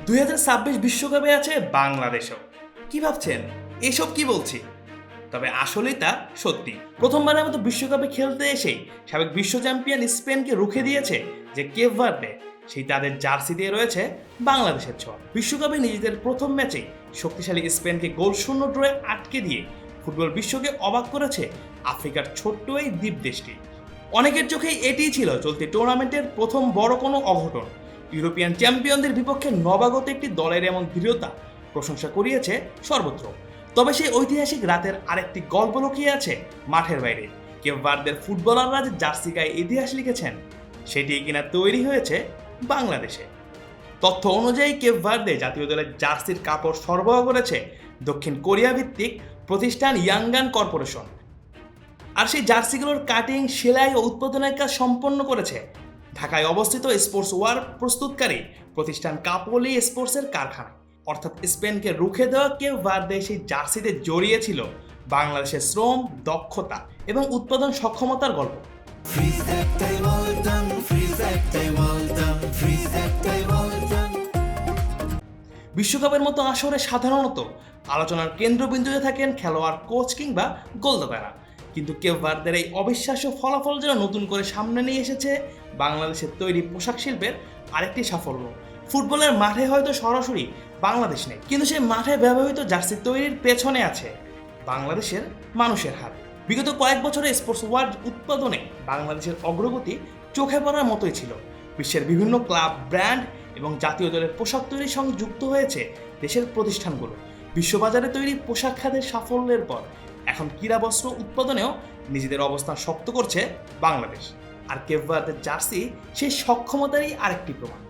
2026 বিশ্বকাপে আছে বাংলাদেশও। কি ভাবছেন এসব কি বলছি? তবে আসলেই তা সত্যি। প্রথমবারের মতো বিশ্বকাপে খেলতে এসেই সাবেক বিশ্ব চ্যাম্পিয়ন স্পেনকে রুখে দিয়েছে যে কেপ ভার্দে, সেই তাদের জার্সি দিয়ে রয়েছে বাংলাদেশের ছোঁয়া। বিশ্বকাপে নিজেদের প্রথম ম্যাচেই শক্তিশালী স্পেনকে গোল শূন্য ড্রয়ে আটকে দিয়ে ফুটবল বিশ্বকে অবাক করেছে আফ্রিকার ছোট্ট এই দ্বীপ দেশটি। অনেকের চোখেই এটিই ছিল চলতি টুর্নামেন্টের প্রথম বড় কোনো অঘটন। ইউরোপিয়ান চ্যাম্পিয়নদের বিপক্ষে নবাগত একটি দলের এমন দৃঢ়তা প্রশংসা করিয়েছে সর্বত্র। তবে সেই ঐতিহাসিক রাতের আরেকটি গল্প লুকিয়ে আছে মাঠের বাইরে। কেপ ভার্দের ফুটবলাররা যে জার্সি গায়ে ইতিহাস লিখেছেন, সেটি কিনা তৈরি হয়েছে বাংলাদেশে। তথ্য অনুযায়ী কেপ ভার্দে জাতীয় দলের জার্সির কাপড় সরবরাহ করেছে দক্ষিণ কোরিয়া ভিত্তিক প্রতিষ্ঠান ইয়াঙ্গান কর্পোরেশন। আর সেই জার্সিগুলোর কাটিং, সেলাই ও উৎপাদনের কাজ সম্পন্ন করেছে ঢাকায় অবস্থিত স্পোর্টস ওয়ার প্রস্তুতকারী প্রতিষ্ঠান কাপলি স্পোর্টসের কারখানা। অর্থাৎ স্পেনকে রুখে দেওয়া কেপ ভার্দে সেই জার্সিতে জড়িয়েছিল বাংলাদেশের শ্রম, দক্ষতা এবং উৎপাদন সক্ষমতার গল্প। বিশ্বকাপের মতো আসরে সাধারণত আলোচনার কেন্দ্রবিন্দুতে থাকেন খেলোয়াড়, কোচ কিংবা গোলদাতারা। কিন্তু কেপ ভার্দের এই অবিশ্বাস্য ফলাফল যেন নতুন করে সামনে নিয়ে এসেছে বাংলাদেশের তৈরি পোশাক শিল্পের আরেকটি সাফল্য। ফুটবলের মাঠে হয়তো সরাসরি বাংলাদেশ নেই, কিন্তু সেই মাঠে ব্যবহৃত জার্সি তৈরির পেছনে আছে বাংলাদেশের মানুষের হাত। বিগত কয়েক বছরে স্পোর্টস ওয়ার্ড উৎপাদনে বাংলাদেশের অগ্রগতি চোখে পড়ার মতোই ছিল। বিশ্বের বিভিন্ন ক্লাব, ব্র্যান্ড এবং জাতীয় দলের পোশাক তৈরির সঙ্গে যুক্ত হয়েছে দেশের প্রতিষ্ঠানগুলো। বিশ্ববাজারে তৈরি পোশাক খাতের সাফল্যের পর এখন ক্রীড়া বস্ত্র উৎপাদনেও নিজেদের অবস্থান শক্ত করছে বাংলাদেশ। আর কেপ ভার্দের জার্সি সেই সক্ষমতারই আরেকটি প্রমাণ।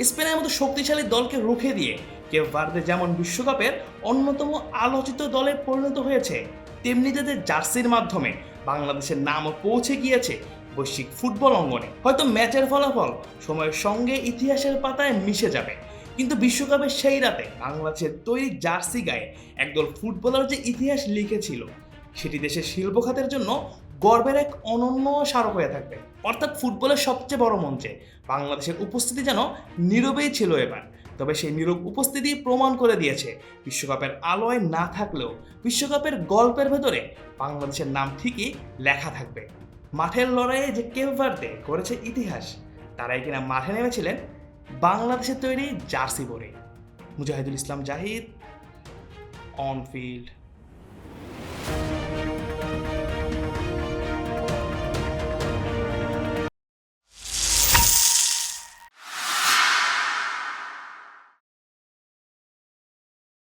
স্পেনের মতো শক্তিশালী দলকে রুখে দিয়ে কেপ ভার্দে যেমন বিশ্বকাপের অন্যতম আলোচিত দলে পরিণত হয়েছে, তেমনি তাদের জার্সির মাধ্যমে বাংলাদেশের নামও পৌঁছে গিয়েছে বৈশ্বিক ফুটবল অঙ্গনে। হয়তো ম্যাচের ফলাফল সময়ের সঙ্গে ইতিহাসের পাতায় মিশে যাবে, কিন্তু বিশ্বকাপের সেই রাতে বাংলাদেশের তৈরি জার্সি গায়ে একদল ফুটবলার যে ইতিহাস লিখেছিল, সেটি দেশের শিল্প খাতের জন্য গর্বের এক অনন্য স্মারক হয়ে থাকবে। অর্থাৎ ফুটবলের সবচেয়ে বড় মঞ্চে বাংলাদেশের উপস্থিতি যেন নীরবেই ছিল এবার। তবে সেই নীরব উপস্থিতি প্রমাণ করে দিয়েছে বিশ্বকাপের আলোয় না থাকলেও বিশ্বকাপের গল্পের ভেতরে বাংলাদেশের নাম ঠিকই লেখা থাকবে। মাঠের লড়াইয়ে যে কেপ ভার্দে করেছে ইতিহাস, তারাই কিনা মাঠে নেমেছিলেন বাংলাদেশের তৈরি জার্সি পরে। Mujahidul Islam Zahid, on field.